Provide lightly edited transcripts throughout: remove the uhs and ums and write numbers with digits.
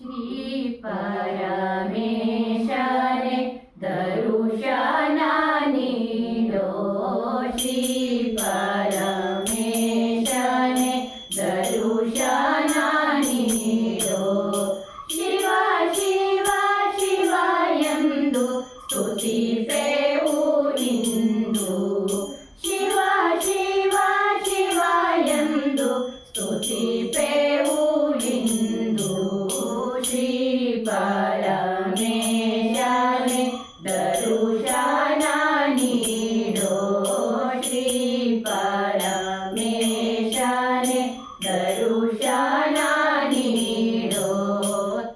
श्री परमेशने दर्शन Nido Shri परमेशने दर्शन Nido Shiv Shiv शिवयंदु स्तुतिपेऊ Indu Shiv Shiv शिवयंदु स्तुतिपेऊ Indu Shri परमेशने दर्शन Nido Shri परमेशने दर्शन Nido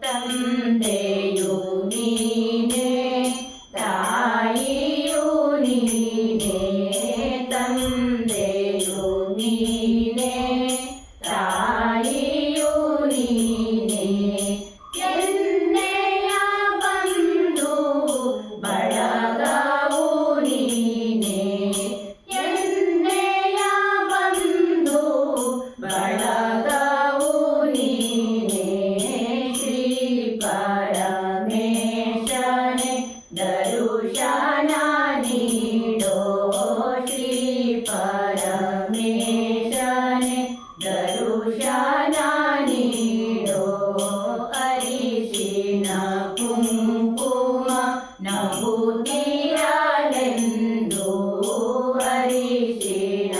ತಂದೆಯು ನೀನೇ ತಾಯಿಯು ನೀನೇ ತಂದೆಯು ನೀನೇ ತಾಯಿಯು ನೀನೇ ಎನ್ನೆಯ ಬಂಧು ಬಳಗವು ನೀನೇ ಎನ್ನೆಯ ಬಂಧು ಬಳಗವು ನೀನೇ ಶ್ರೀ परमेशने दर्शन नीडो श्री परमेशने दर्शन नीडो अरिशिन कुंकुम नभूतिरलेंदु अरिशिन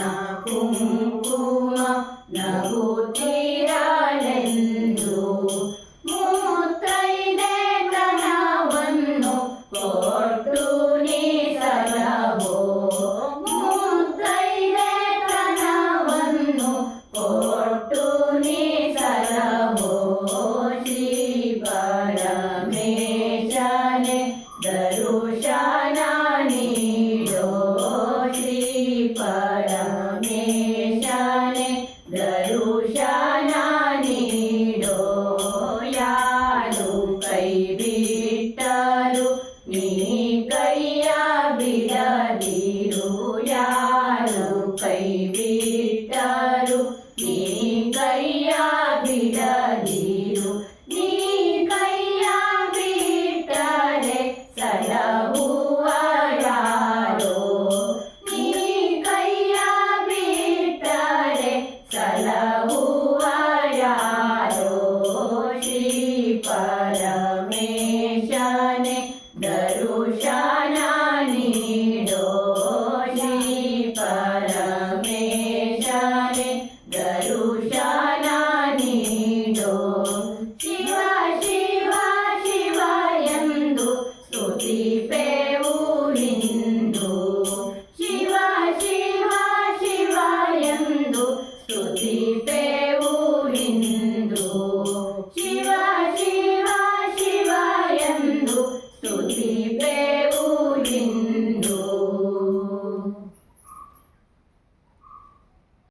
कुंकुम नभूतिरलेंदु ಕೊಟ್ಟು ನೀ ಸಲಹೋ ಮುತ್ತೈದೆತನವನ್ನು ಕೊಟ್ಟು ನೀ ಸಲಹೋ ಶ್ರೀ ಪರಮೇಶನೆ ದರ್ಶನ ನೀಡೋ ಶ್ರೀ ಪರಮೇಶನೆ ದರ್ಶನ ನೀಡೋ ಯಾ